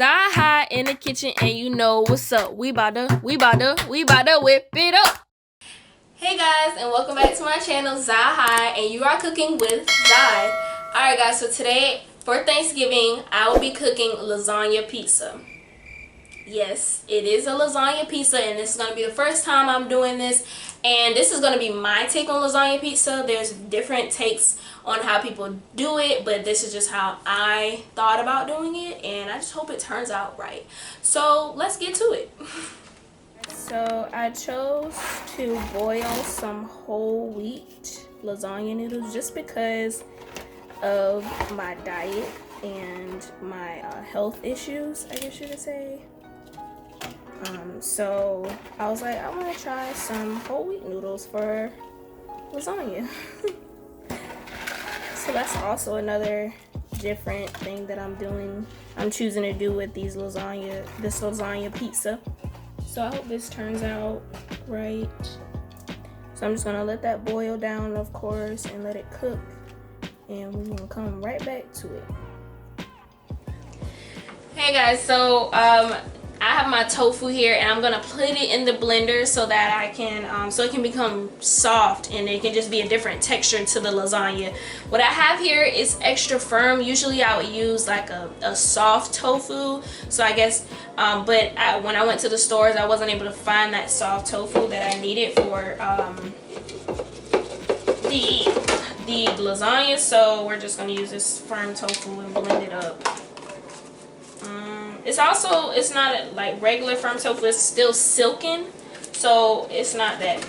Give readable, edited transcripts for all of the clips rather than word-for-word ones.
ZAI'Hiii in the kitchen, and you know what's up. We bout to whip it up. Hey guys, and welcome back to my channel, ZAI'Hiii, and you are cooking with Zai. Alright guys, so today for Thanksgiving, I will be cooking lasagna pizza. Yes, it is a lasagna pizza, and this is going to be the first time I'm doing this. And this is going to be my take on lasagna pizza. There's different takes on how people do it, but this is just how I thought about doing it, and I just hope it turns out right. So let's get to it. So I chose to boil some whole wheat lasagna noodles just because of my diet and my health issues, I guess you could say. So I was like, I want to try some whole wheat noodles for lasagna. So that's also another different thing that I'm choosing to do with this lasagna pizza. So I hope this turns out right. So I'm just gonna let that boil down, of course, and let it cook, and we're gonna come right back to it. Hey guys, so I have my tofu here, and I'm gonna put it in the blender so that I can so it can become soft and it can just be a different texture to the lasagna. What I have here is extra firm. Usually I would use like a soft tofu, so I guess but when I went to the stores, I wasn't able to find that soft tofu that I needed for the lasagna, so we're just gonna use this firm tofu and blend it up. It's not like regular firm tofu, it's still silken, so it's not that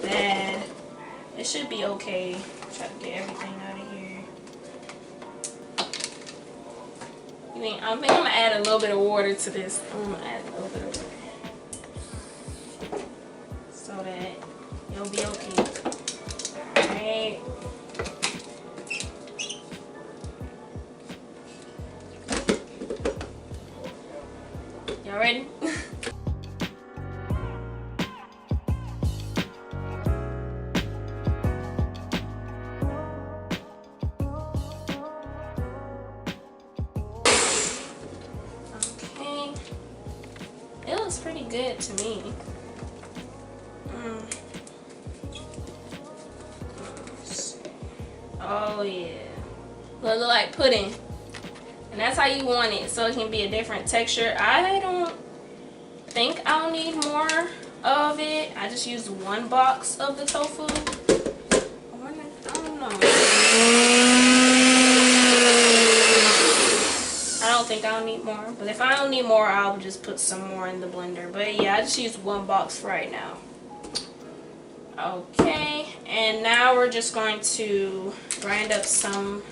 bad. It should be okay. Try to get everything out of here. I think I'm gonna add a little bit of water to this. I'm gonna add a little bit of water so that it'll be okay. Alright. Y'all ready? Okay. It looks pretty good to me. Oh yeah. Look like pudding. And that's how you want it, so it can be a different texture. I don't think I'll need more of it. I just used one box of the tofu. I don't know. I don't think I'll need more, but if I don't need more, I'll just put some more in the blender. But yeah, I just used one box right now. Okay, and now we're just going to grind up some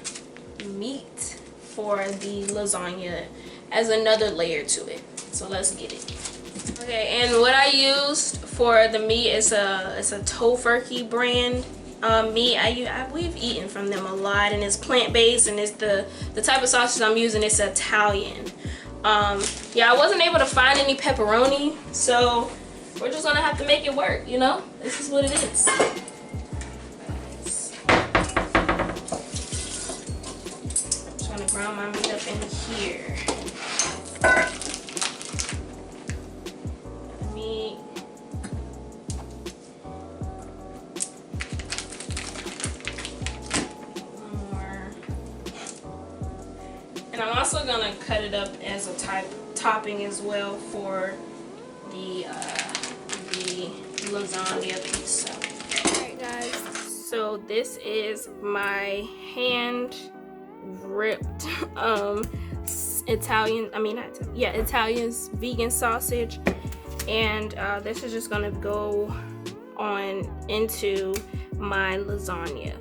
meat for the lasagna as another layer to it. So let's get it. Okay, and what I used for the meat is a Tofurky brand meat. We've eaten from them a lot, and it's plant-based, and it's the type of sausage I'm using is Italian. Yeah, I wasn't able to find any pepperoni, so we're just gonna have to make it work, you know? This is what it is. Ground my meat up in here. Meat. One more. And I'm also gonna cut it up as a topping as well for the lasagna pizza. Alright guys, so this is my hand-ripped Italian's vegan sausage, and this is just gonna go on into my lasagna.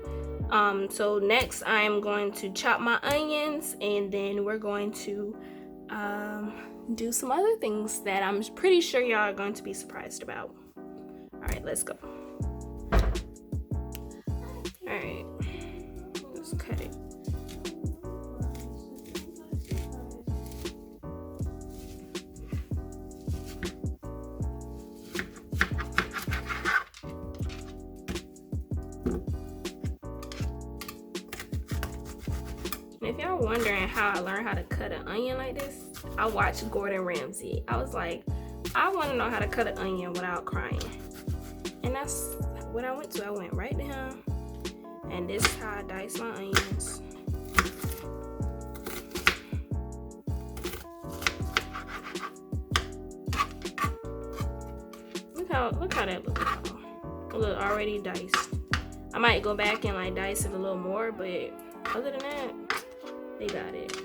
So next I'm going to chop my onions, and then we're going to do some other things that I'm pretty sure y'all are going to be surprised about. Alright, let's go. Alright, let's cut it. If y'all wondering how I learned how to cut an onion like this, I watched Gordon Ramsay. I was like, I want to know how to cut an onion without crying. And that's what I went to. I went right to him. And this is how I dice my onions. Look how that looks. Look, already diced. I might go back and like dice it a little more, but other than that, they got it.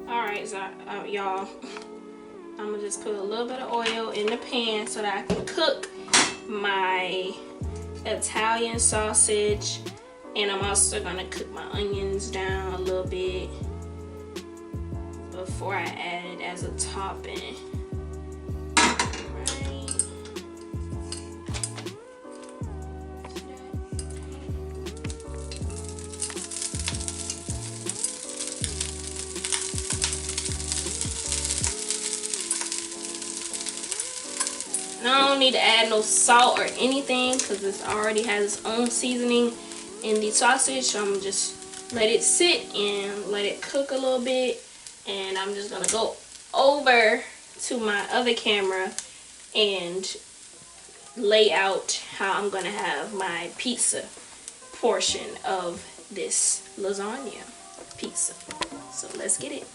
All right, so y'all, I'm gonna just put a little bit of oil in the pan so that I can cook my Italian sausage, and I'm also gonna cook my onions down a little bit before I add it as a topping. I don't need to add no salt or anything because this already has its own seasoning in the sausage. So I'm gonna just let it sit and let it cook a little bit. And I'm just gonna go over to my other camera and lay out how I'm gonna have my pizza portion of this lasagna pizza. So let's get it.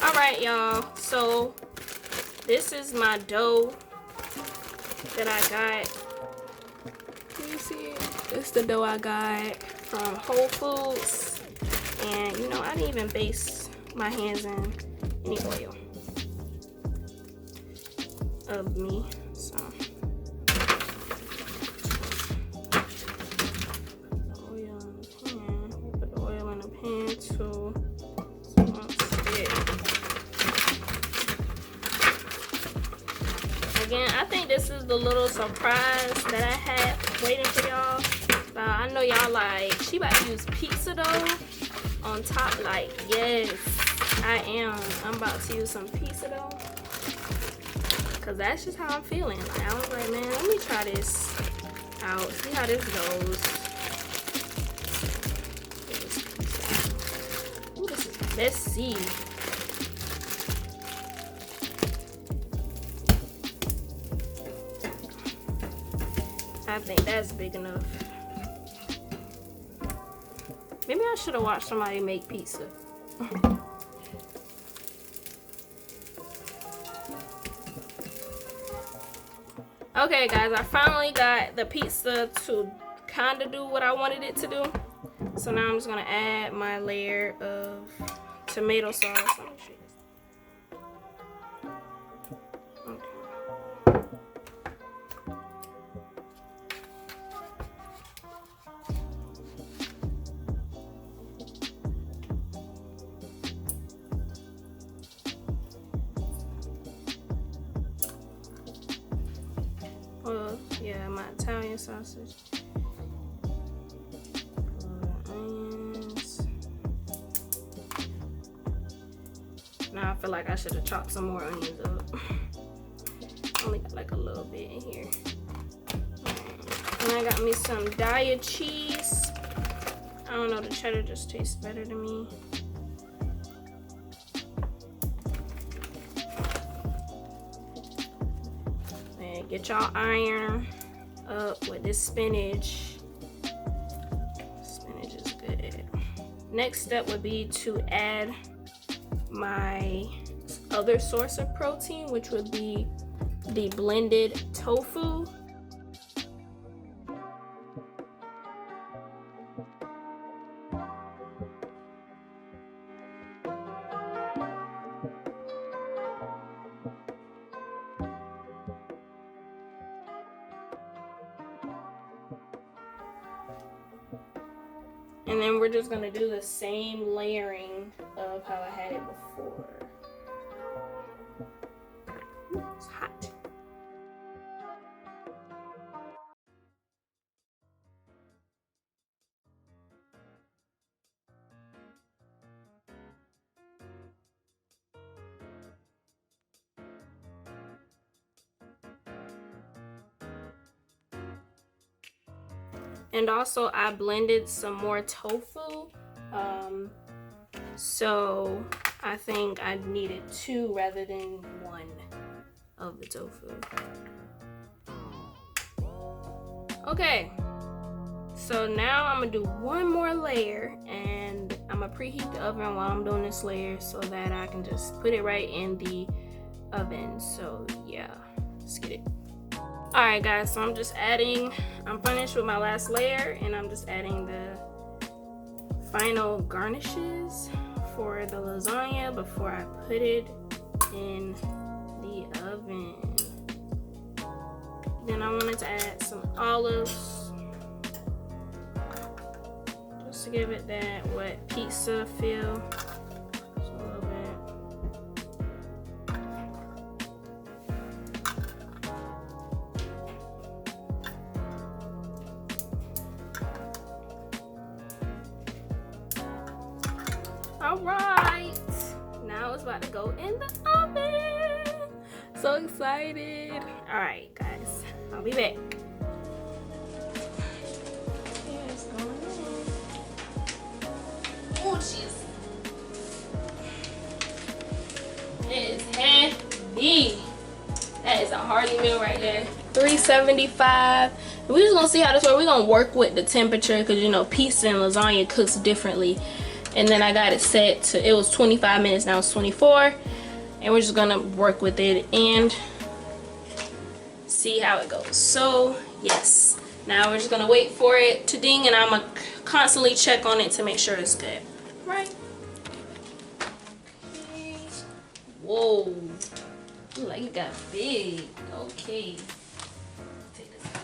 All right, y'all. So this is my dough that I got. Can you see it? It's the dough I got from Whole Foods. And you know, I didn't even baste my hands in any oil of me. So oil in the pan. Put the oil in the pan too. So once it, again, I think this is the little surprise that I had waiting for y'all. I know y'all like, she about to use pizza dough on top. Like, yes, I am. I'm about to use some pizza dough. Because that's just how I'm feeling. Like, I was like, man, let me try this out. See how this goes. Ooh, this is messy. I think that's big enough. Maybe I should have watched somebody make pizza. Okay, guys, I finally got the pizza to kind of do what I wanted it to do. So now I'm just gonna add my layer of tomato sauce. Let me show you this. Okay. Yeah, my Italian sausage. Onions. Now I feel like I should have chopped some more onions up. Only got like a little bit in here. And I got me some Daiya cheese. I don't know, the cheddar just tastes better to me. Get y'all iron up with this spinach. Spinach is good. Next step would be to add my other source of protein, which would be the blended tofu. And then we're just gonna do the same layering of how I had it before. Ooh, it's hot. And also I blended some more tofu. So I think I needed 2 rather than 1 of the tofu. Okay, so now I'm gonna do 1 more layer, and I'm gonna preheat the oven while I'm doing this layer so that I can just put it right in the oven. So yeah, let's get it. Alright guys, so I'm finished with my last layer, and I'm just adding the final garnishes for the lasagna before I put it in the oven. Then I wanted to add some olives just to give it that wet pizza feel. Just a little bit. All right, now it's about to go in the oven. So excited. All right, guys, I'll be back. Here's going in. Oh, jeez. It is heavy. That is a hearty meal right there. $3.75. We're just gonna see how this works. We're gonna work with the temperature because you know pizza and lasagna cooks differently. And then I got it set to, it was 25 minutes, now it's 24. And we're just gonna work with it and see how it goes. So yes, now we're just gonna wait for it to ding, and I'm gonna constantly check on it to make sure it's good. Right? Okay. Whoa. Ooh, like it got big. Okay. Take this out.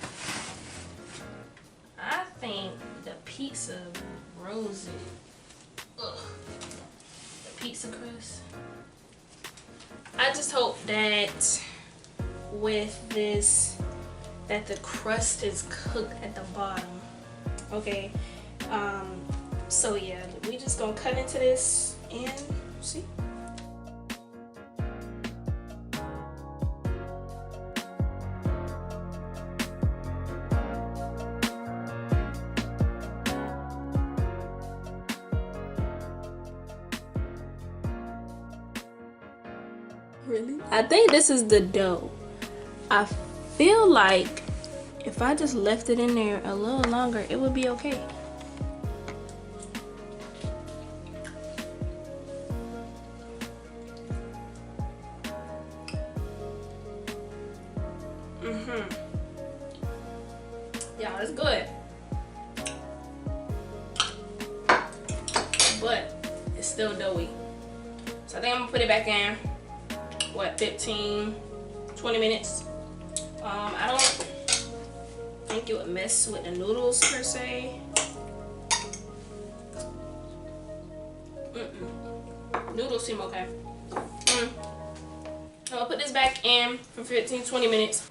I think the pizza ruins it. Ugh. The pizza crust. I just hope that with this, that the crust is cooked at the bottom. Okay. So yeah, we just gonna cut into this and see. Really? I think this is the dough. I feel like if I just left it in there a little longer, it would be okay. Yeah, it's good. But it's still doughy. So I think I'm gonna put it back in. What, 15, 20 minutes. I don't think it would mess with the noodles per se. Noodles seem okay. I'll put this back in for 15, 20 minutes.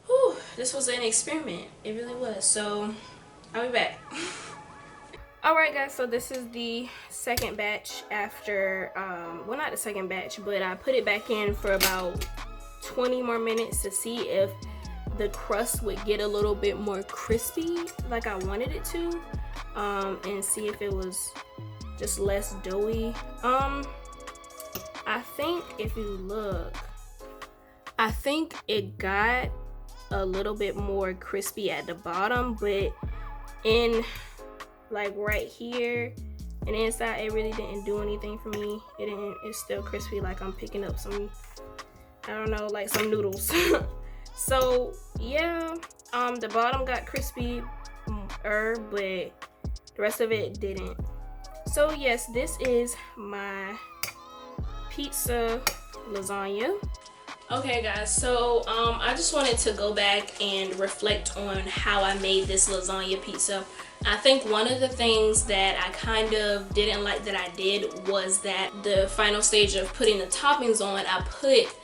Whew, this was an experiment. It really was. So I'll be back. Alright guys, so this is the second batch after, well not the second batch, but I put it back in for about 20 more minutes to see if the crust would get a little bit more crispy like I wanted it to, and see if it was just less doughy. I think if you look, I think it got a little bit more crispy at the bottom, but in like right here and inside it really didn't do anything for me. It's still crispy, like I'm picking up some, I don't know, like some noodles. So yeah, the bottom got crispy but the rest of it didn't. So yes, this is my pizza lasagna. Okay guys, so I just wanted to go back and reflect on how I made this lasagna pizza. I think one of the things that I kind of didn't like that I did was that the final stage of putting the toppings on, I put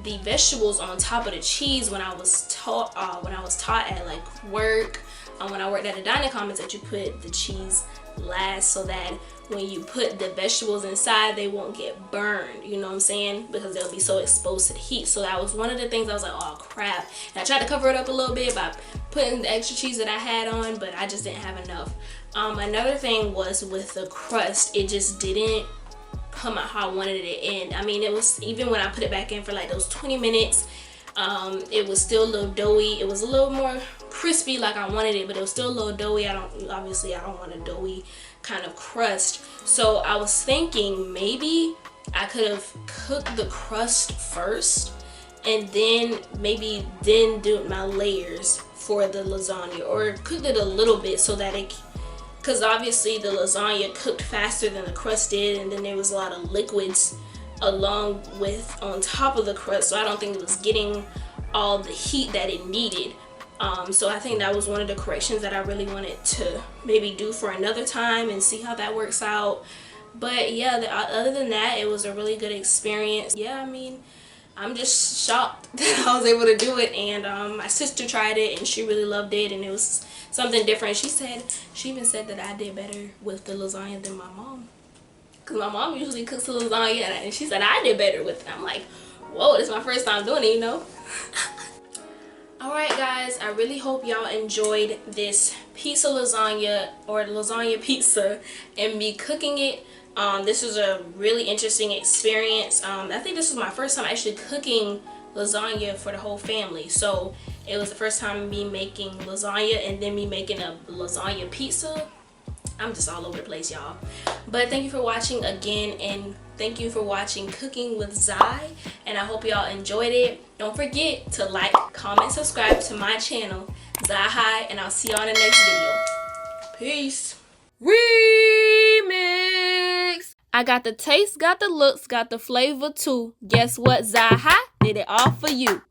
the vegetables on top of the cheese when I was taught at like work, when I worked at a dining commons, that you put the cheese last so that when you put the vegetables inside they won't get burned, you know what I'm saying, because they'll be so exposed to the heat. So that was one of the things I was like, oh crap, and I tried to cover it up a little bit by putting the extra cheese that I had on, but I just didn't have enough. Another thing was with the crust, it just didn't come out how I wanted it to end. I mean, it was, even when I put it back in for like those 20 minutes, it was still a little doughy. It was a little more crispy like I wanted it, but it was still a little doughy. Obviously I don't want a doughy kind of crust. So I was thinking maybe I could have cooked the crust first and then do my layers for the lasagna, or cooked it a little bit so that it, because obviously the lasagna cooked faster than the crust did, and then there was a lot of liquids along with on top of the crust, so I don't think it was getting all the heat that it needed. So I think that was one of the corrections that I really wanted to maybe do for another time and see how that works out. But yeah, other than that, it was a really good experience. Yeah, I mean, I'm just shocked that I was able to do it, and my sister tried it and she really loved it, and it was something different. She even said that I did better with the lasagna than my mom, because my mom usually cooks the lasagna, and she said I did better with it. I'm like, whoa, this is my first time doing it, you know. Alright guys, I really hope y'all enjoyed this pizza lasagna, or lasagna pizza, and me cooking it. This was a really interesting experience. I think this was my first time actually cooking lasagna for the whole family. So it was the first time me making lasagna and then me making a lasagna pizza. I'm just all over the place, y'all. But thank you for watching again, and thank you for watching Cooking with Zai, and I hope y'all enjoyed it. Don't forget to like, comment, subscribe to my channel, ZAI'Hiii, and I'll see y'all in the next video. Peace. Remix. I got the taste, got the looks, got the flavor too. Guess what? ZAI'Hiii did it all for you.